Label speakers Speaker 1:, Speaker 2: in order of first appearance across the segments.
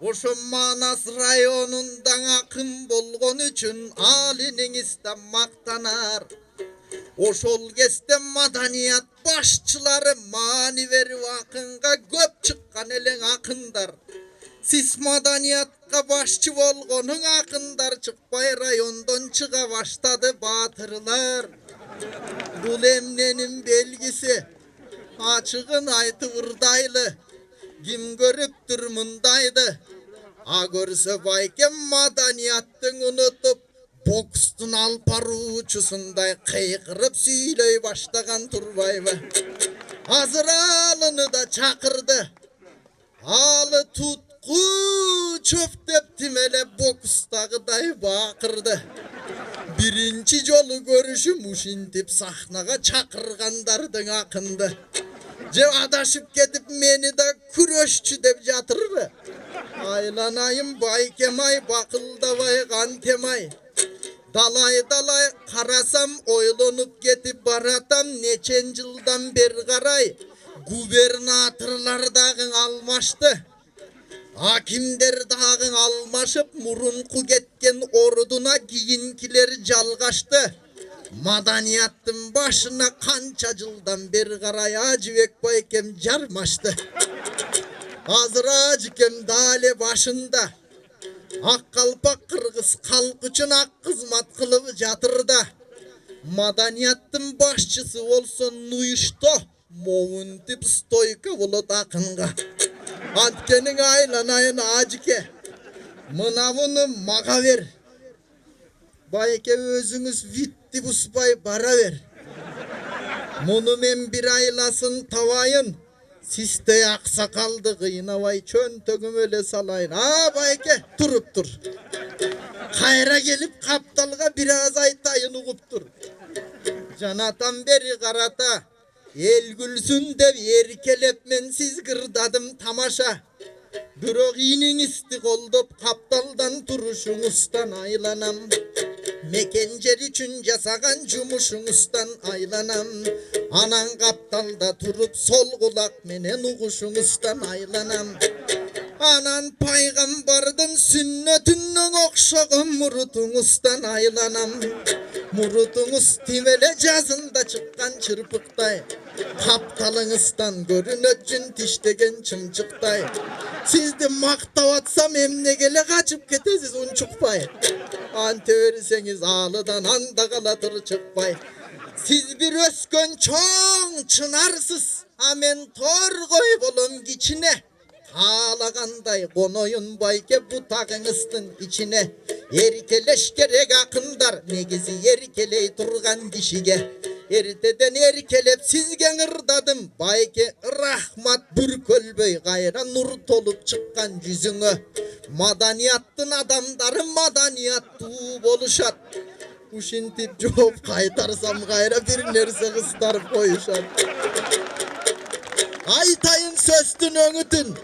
Speaker 1: Oşo Manas rayonundan akın bolgon üçün alininizden maktanar. Oşol kesте madaniyat başçıları mani verip akınga köp çıkkan elin akındar. Siz madaniyatga başçı bolgonun akındar çıkpay rayondan çıka başladı batırlar. Bu emnenin belgisi açığın aytı vırdaylı. Kim görüptür mındaydı. A görse bayken madaniyattın unutup bokstun alparuçusunday kıykırıp süyley başlagan turbayba. Hazır alını da çakırdı. Alı tutku çöftep timele bokstagıday bakırdı. Birinci yolu görüşüm uşintip sahnaga çakırgandardın akındı. Je adaşıp ketip meni de küreşçü dep jatırdı. Aylanayım baykemay bakıldavay kantemay. Dalay dalay karasam oylanıp ketip baratam neçen yıldan beri karay. Gubernatörler dağın almaştı. Hakimler dağın almaşıp murunku ketken orduna giyinkileri jalgaştı. Madaniyattın başına kança yıldan beri karay acıvek baykem jarmaştı. Hazır acıkem dale başında. Akkalpak kırgız halk üçün ak kızmat kılıp jatırda. Madaniyattın başçısı olsun nuyuşto. Moğun tip stoyka bulut akınga. Antkenin aylanayın acıke. Mınavını maga ver. Bayke özünüz vitti buspay bara ver. Bunu men bir aylasın tavayın. Siste aksakaldı kıynavay çöntögüm öyle salayın. Ha bayke durup dur. Kayra gelip kaptalga biraz aytayın uğup dur. Canatan beri karata. El gülsün dev erkelep men siz gırdadım tamaşa. Bürok inin istik oldup kaptaldan duruşunuzdan aylanam. Mekencer üçün jasagan cumuşunuzdan aylanam. Anan kaptalda turup sol kulak menen uğuşunuzdan aylanam. Anan paygambardın sünnetinden okşağın murutunuzdan aylanam. Murutunuz timele cazında çıkkan çırpıktay. Kaptalınızdan görünöccün tiştegen çımçıktay. Siz de maktavatsam emnegele kaçıp ketesiz unçukpay. Ante verirseniz ağlıdan anda kalatır çıkpay. Siz bir öskön çoğun çınarsız. Amen tor koy bolum içine. Ağlaganday konoyun bayke bu takınızın içine. Erkeleş gerek akındar. Negizi erkeley turgan dişige. Erteden erkelep sizgen ırdadım. Bayke rahmat bürkölbey gayra nur tolup çıkkan yüzüngö. Madaniyattın adamları madaniyattu boluşat. Uşintip job kaytarsam gayra bir nerse kıstarıp koyuşat. Aytayın söstün öngütün.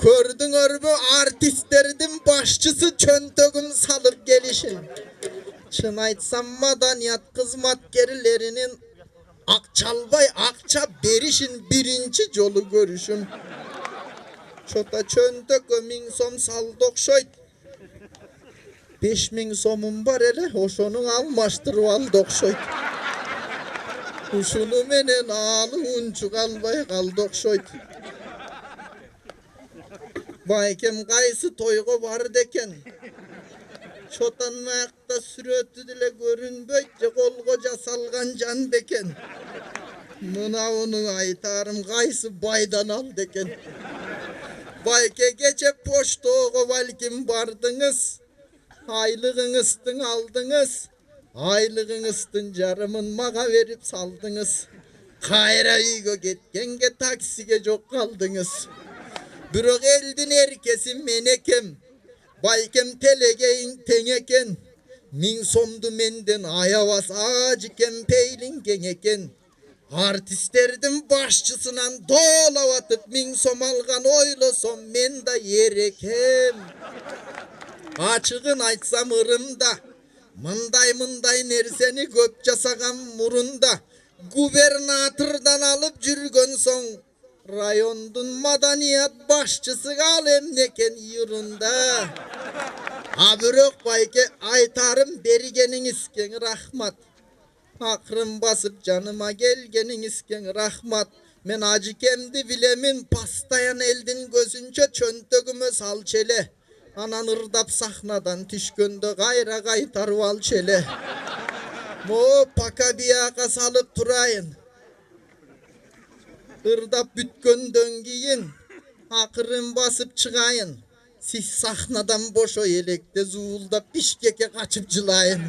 Speaker 1: Kördün örbü artistlerdim başçısı çöntögün salıp gelişin. Çın aytsam madaniyat kızmatgerilerinin Akçalbay akça berişin birinci yolu görüşüm. Çota çöntök min som saldok şoyt. 5000 somum var ele hoşonun almaştır valdok şoyt. Kuşunu menen alı unçuk albay kaldok şoyt. Baykem kaysı toygo var deken. Çotanmayakta sürötü dile görünbökçe kol koca salgan can beken. Mına onu aytarım kaysı baydan al deken. Bayke gece poştoğu valkim bardınız. Aylığınızdan aldınız. Aylığınızdan jarımın maga verip saldınız. Kayra uygo getkenge taksige çok kaldınız. Bürok eldin herkesin menekem. Baykem telegeyin teneken. Min somdu menden ayavas acıken peylin geneken. Artistlerdim başçısından dolavatıp min som algan oylasam men da yerekem. Açığın aytsam ırımda. Mınday nerseni köp jasagan murunda. Gubernatördan alıp jürgön son Rayondun madaniyat başçısı galem neken yurunda. Abürök bayke aytarım berigenin isken rahmat. Akrım basıp canıma gelgenin isken rahmat. Men acı kendi bilemin pastayan eldin gözünce çöntögüme sal çele. Anan ırdap sahnadan tüşkönde gayra kaytar val çele. Mo paka biyaka salıp turayın. Irdap bütkön döngiyin. Akırın basıp çıkayın. Siz sahnadan boşo yelekte zuğulda pişkeke kaçıp cılayın.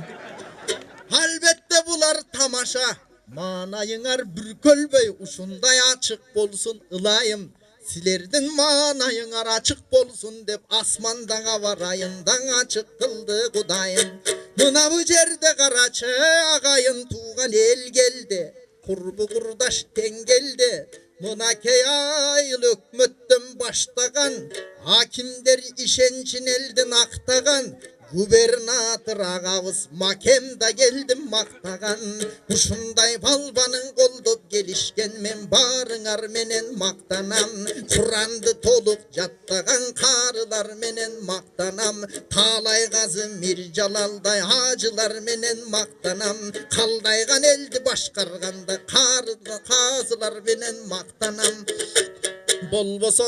Speaker 1: Halbette bular tamaşa. Manayınar bürkölbey uşunday açık bolsun ılayım. Silerdin manayınar açık bolsun dep asmandan avarayından açık kıldı kudayım. Buna bu cerde karaçı ağayın tuğan el geldi. Kurbu kurdaş ten geldi. Buna keyayıl hükmüttüm baştagan. Hakimler işençin eldin aktagan. Gubernatör ağavız makemda geldim maktagan. Uşunday balbanın koldup gelişken men barınar menen maktanam. Kur'andı toluk jattagan karılar menen maktanam. Talay gazı Mircalalday hacılar menen maktanam. Kaldaygan eldi başkarganda kazılar menen maktanam. Bolboso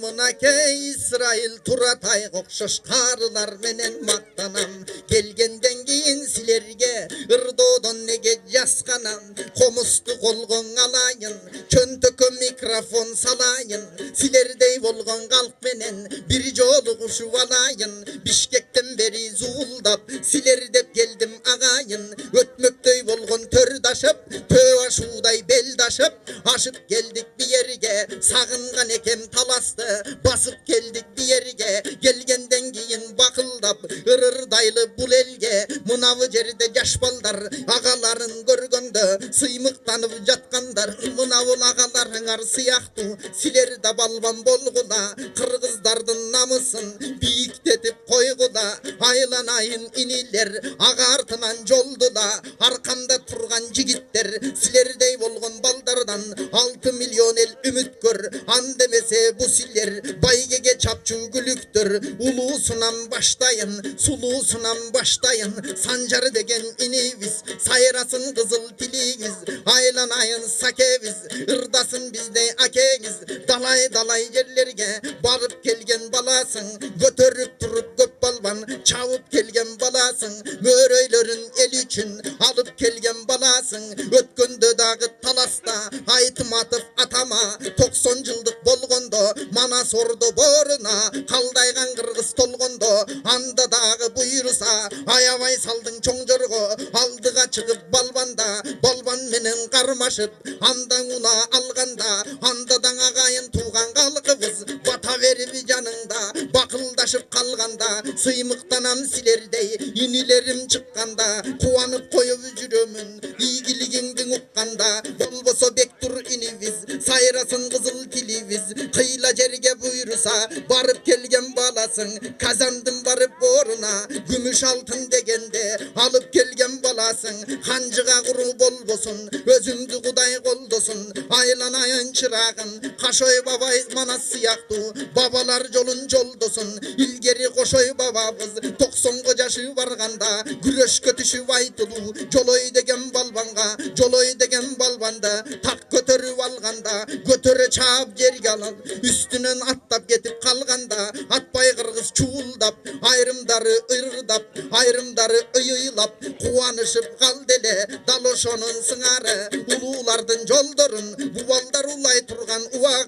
Speaker 1: mınake İsrail Turatay okşoş karılar menen maktanam. Gelgenden giyin silerge ırdodan nege jaskanam. Komustu kolgon alayın çöntökö mikrofon salayın. Silerdey bolgon kalk menen bir jolu kuşu alayın. Bişkekten beri zuğuldap silerdep geldim ağayın. Ötmöktöy bolgon tördaşıp töva şuday beldaşıp aşıp geldik bir yerge sağıngan ekem talastı basıp geldik bir yerge. Gelgenden giyin bakıldap ırırdaylı bul elge. Mınavı ceride yaşbaldar ağaların görgöndü sıymıktanıp jatkandar. Mınavıl ağaların arsı yaktı siler de balban bolgula. Kırgızdardın namısın biyiktetip koygula. Aylanayın iniler ağartınan jolduda. Arkamda turgan jigitler silerdey bolgon baldardan 6 milyon el ümit gör. Andemese bu siller baygege çapçu gülüktür. Ulusunam baştayın sulusunam baştayın. Sancarı degen iniviz sayrasın kızıl tiligiz. Aylanayın sakeviz ırdasın bizde akegiz. Dalay dalay yerlerge barıp gelgen balasın. Götürüp durup göp balban çavup gelgen balasın. Möröylerin el için alıp gelgen balasın. Ötkündü dağı talasta haytım atıp atama. 90 yıldık bolgondo mana sordu boruna. Kaldaygan kırgız tolgondo anda dağı buyursa. Ayavay saldın çoңjorgo aldıga çıkıp balbanda. Balban menen karmaşıp andan ula alganda. Andadan ağayın tuğan kalkıbız bata verip canında. Bakıldaşıp kalganda sıymıktanam silerdey inilerim çıkkanda. Kuvanıp koyup jürömün iyigiligingin ukkanda. Bolboso bektur iniviz sayrasın kızıl tiliviz. Kıyla cerge buyursa barıp gelgen balasın. Kazandım barıp boruna gümüş altın degende alıp gelgen balasın. Hancıga kuru bolbosun özündü kuday koldosun. Aylanayın çırağın kaşoy babay manası yaktı. Babalar jolun joldosun ilgeri koşoy bababız 90 kocaşı varganda. Güreş kötüşü vaytulu joloy degen balbanga joloy degen balbanda. Tak götürüp alganda götürü çap jerge alın. Üstünen attap getip kalganda atpay kırgız çuğuldap. Ayrımdarı ırırdap ayrımdarı ıyıylap. Kuvanışıp kaldele daloşonun sыңarı. Ululardın joldorun bubaldar ulay turgan uvağı.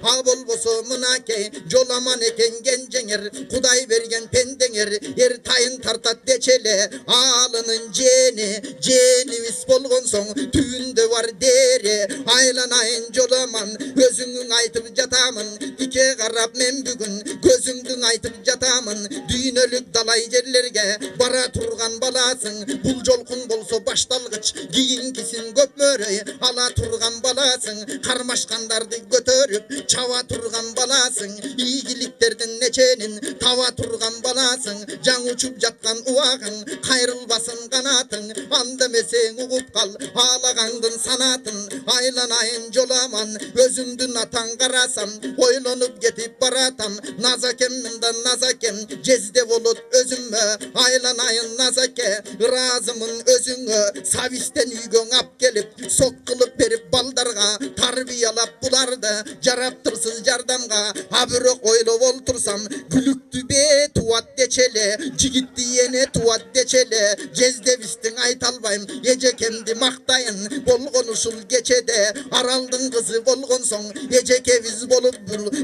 Speaker 1: Ha bolboso mınake jolaman eken gencenger. Kuday bergen pendenger er tayın tartat deçele. Alının jeni vis bolgon soň tüünde var dere. Aylanayın jolaman özüňün aytıp jatamın. Dike karap men bugün gözüňdü ачыгың айтып жатамын дүйнөлүк далай жерлерге бара турган баласың бул жолкуң болсо башталгыч кийинкисин көпмөрөй ала турган баласың кармашкандарды көтөрүп чаба турган баласың ийгиликтердин неченин таба турган баласың жаң учуп жаткан убагың кайрылбасын канатың анда эмесең угуп кал аалагаңдын санатын айланайын жоламан өзүмдүн атаң карасам ойлонуп кетип баратам назакеммин да назакем жезде болот өзүмө айланайын назаке ыраазымын өзүңө сабистен үйгөң ап келип сок кылып берип балдарга тарбиялап буларды жараптырсыз жардамга а бирок ойлоп олтурсам күлүктү бе туат дечеле жигитти эне туат дечеле жездебистиң айта албайм эжекемди мактайын болгон ушул кечеде аралдын кызы болгон соң эжекебиз болуп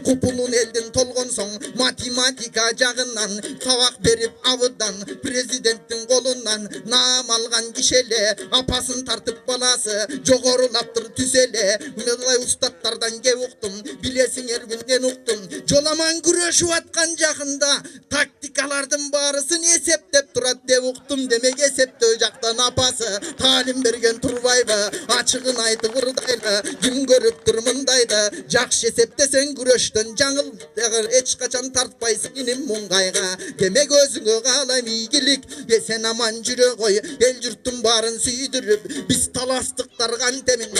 Speaker 1: купулун элдин толгон соң математика жагынан сабак берип абыдан президенттин колунан наам алган кишеле апасын тартып баласы жогорулаптыр түзеле мындай устаттардан кеп уктум билесиңер күндөн уктум жоламан күрөшүп аткан жагында тактикалардын баарысын эсептеп турат деп уктум демек эсептөө жактан апасы таалим берген турбайбы ачыгын айтып ырдайлы ким көрүптүр мындайды жакшы эсептесең күрөштөн жаңыл эч качан тартпайсың иним муңгайга демек өзүңө каалайм ийгилик эсен аман жүрө кой эл журттун баарын сүйдүрүп биз таластыктар кантемин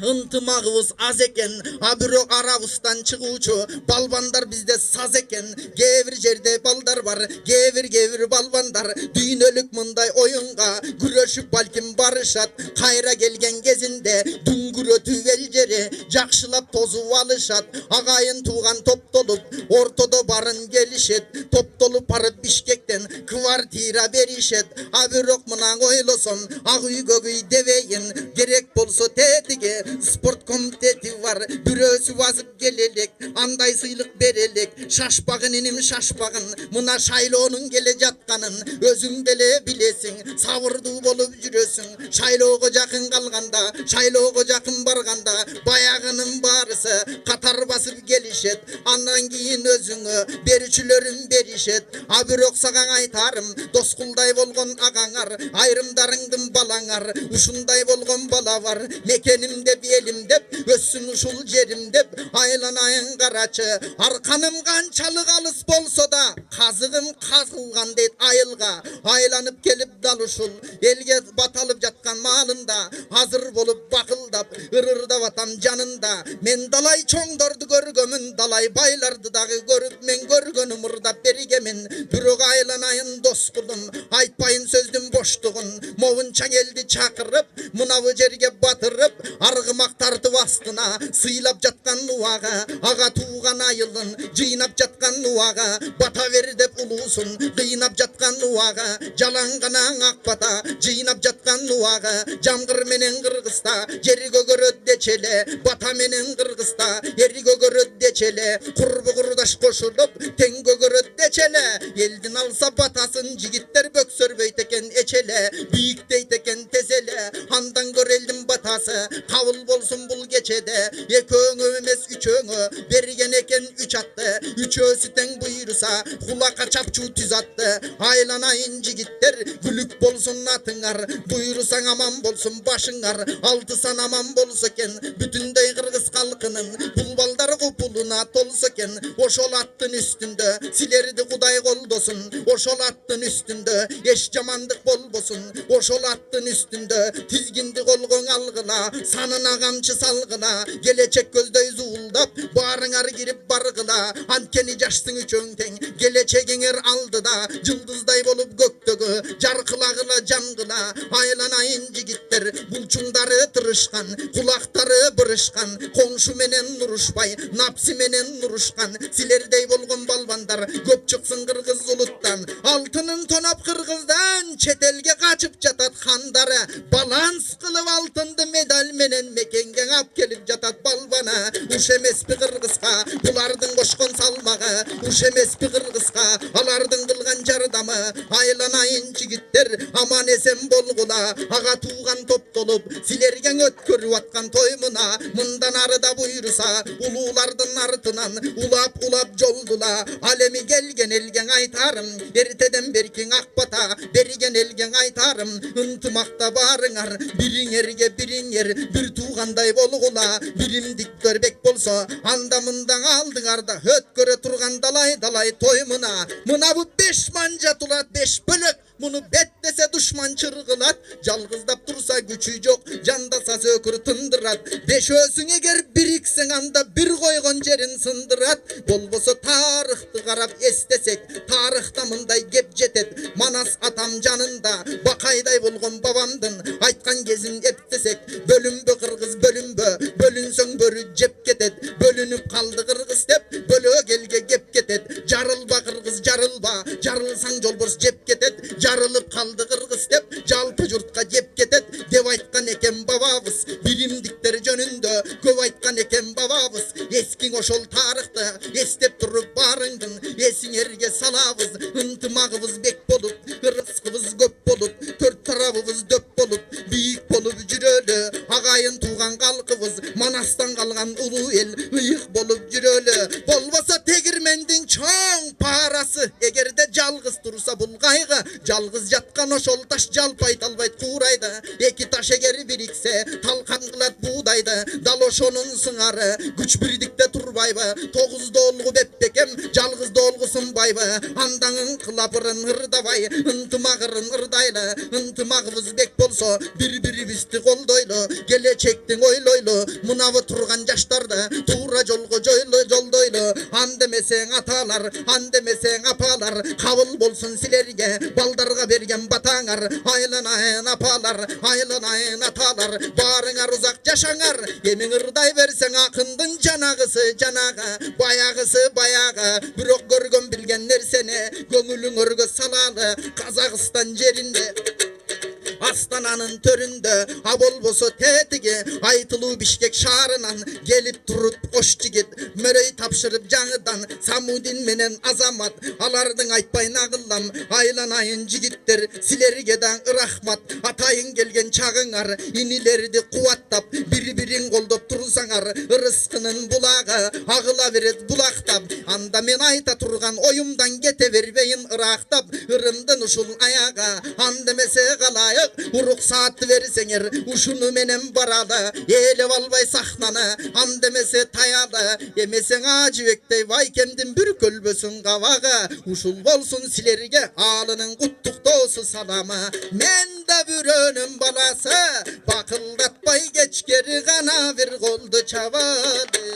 Speaker 1: ынтымагыбыз аз экен а бирок арабыздан чыгуучу балбандар бизде саз экен кээ бир жерде балдар бар кээ бир балбандар дүйнөлүк мындай оюнга күрөшүп балким барышат кайра келген кезинде дүңгүрөтүп эл жери жакшылап тозуп алышат агайын тууган топтолуп ортодо барын келишет топтолуп барып Бишкектен квартира беришет а бирок мына ойлосом ак үйгө күй дебейин керек болсо тетиги спорт комитети бар бирөөсү басып келелек андай сыйлык берелек шашпагын иним шашпагын мына шайлоонун келе жатканын өзүң деле билесиң сабырдуу болуп жүрөсүң шайлоого жакын калганда шайлоого жакын барганда баягынын баарысы катар басып келишет андан кийин өзүңө берүүчүлөрүн беришет а бирок сага айтарым доскулдай болгон агаңар айрымдарыңдын балаңар ушундай болгон бала бар мекеним деп элим деп өссүн ушул жерим деп айланайын карачы арканым канчалык алыс болсо да казыгым казылган дейт айылга айланып келип дал ушул элге баталып жаткан маалында азыр болуп бакылдап ырырдап атам жанында мен далай чоңдорду көргөмүн далай байларды дагы көрүп мен көргөнүм ырдап бергемин бирок айланайын дос кулум айтпайын сөздүн боштугун моунчаң элди чакырып мынабы жерге батырып аргымак тартып астына сыйлап жаткан убага ага тууган айылын жыйнап жаткан убага бата бер деп улуусун кыйнап жаткан убага жаланганаң ак бата жыйнап жаткан убага жамгыр менен кыргызда жери көгөрөт дечеле бата менен кыргызда ери көгөрөт дечеле курбу курдаш кошулуп тең көгөрөт дечеле элдин алса батасын жигиттер бөксөрбөйт экен эчеле бийиктейт экен теселе андан көрө элдин батасы кабыл болсун бул кечеде экөөңө эмес үчөөңө берген экен үч атты үчөөсү тең буйруса кулакка чапчуу түз атты айланайын жигиттер күлүк болсун атыңар буйрусаң аман болсун башыңар алты сан аман болсо экен бүтүндөй кыргыз калкынын бул балдар купулуна толсо экен ошол аттын үстүндө силерди Кудай колдосун ошол аттын үстүндө эч жамандык болбосун ошол аттын үстүндө тизгинди колгоң алгыла санына камчы салгыла келечек көздөй зуулдап баарыңар кирип баргыла анткени жаштың үчөөң тең келечегиңер алдыда жылдыздай болуп көктөгө жаркылагыла жангыла айланайын жигиттер булчуңдары тырышкан кулактары бырышкан коңшу менен урушпай напси менен урушкан силердей болгон балбандар көп чыксын кыргыз улуттан алтынын тонап кыргыздан чет элге качып жатат хандары баланс кылып алтынды медаль менен мекенге алып келип жатат балбана уш эмеспи кыргызга булардын кошкон салмагы уш эмеспи кыргызга алардын кылган жардамы айланайын айын жигиттер аман эсен болгула ага тууган топтолуп силерге өткөрүп аткан той мына мындан арыда буйруса улуулардын артынан улап жолдула ал эми келген элге айтарым эртеден беркиң ак бата берген элге айтарым ынтымакта барыңар бириңерге бириңер бир туугандай болгула биримдик көрбек болсо анда мындан алдыңарда өткөрө турган далай той мына бу 5 манжа тулат 5 бөлөк муну беттесе душман чыргылат жалгыздап турса күчү жок жандаса сөкүр тындырат бешөөсүң эгер бириксең анда бир койгон жерин сындырат болбосо тарыхты карап эстесек тарыхта мындай кеп жетет манас атам жанында бакайдай болгон бабамдын айткан кезин эптесек бөлүнбө кыргыз бөлүнсөң бөрү жеп кетет бөлүнүп калды кыргыз деп бөлөө келге кеп кетет жарылба кыргыз жарылсаң жолборс жеп кетет жарылып калды кыргыз деп жалпы журтка жеп кетет деп айткан экен бабабыз биримдиктер жөнүндө көп айткан экен бабабыз эскиң ошол тарыхты эстеп туруп барыңдын эсиңерге салабыз ынтымагыбыз бек болуп ырыскыбыз көп болуп төрт тарабыбыз дөп болуп бийик болуп жүрөлү агайын тууган калкыбыз манастан калган улуу эл ыйык болуп жүрөлү болбосо тегирмендин чоң парасы эгерде жалгыз турса бул кайгы жалгыз жаткан ошол таш жалпайт албайт куурайды эки таш эгер бириксе талкан кылат буудайды дал ошонун сыңары күч бирдикте турбайбы тогуз доолгу бепбекем жалгыз доолгу сынбайбы андан ыңкылапырын ырдабай ынтымагырын ырдайлы ынтымагыбыз бек болсо бири бирибизди колдойлу келечектин ойлойлу мынабы турган жаштарды туура жолго жолдойлу андемесең аталар андемесең апалар кабыл болсун силерге балдарга берген батаңар айланайын апалар айланайын аталар барыңар узак жашаңар эмиң ырдай берсең акындын жанагысы жанагы баягы бирок көргөн билген нерсени көңүлүңөргө салалы Казакстан жеринде Астананын төрүндө а болбосо тетиги айтылуу Бишкек шаарынан келип туруп кош жигит мөрөй тапшырып жаңыдан Самудин менен Азамат алардын айтпай нагылам айланайын жигиттер силерге да рахмат атайын келген чагыңар инилерди кубаттап бири-бириң колдоп турсаңар ырыскынын булагы агыла берет булактап анда мен айта турган оюмдан кете бербейин ырактап ырымдын ушул аягы андемесе калайык уруксаат берсеңер ушуну менен баралы ээлеп албай сахнаны андемесе таялы эмесең Ажыбектей Байкемдин бир көлбөсүн кабагы ушул болсун силерге алынын куттуктоосу саламы мен да бүрөнүн баласы бакылдатпай кечкери гана бир колду чабады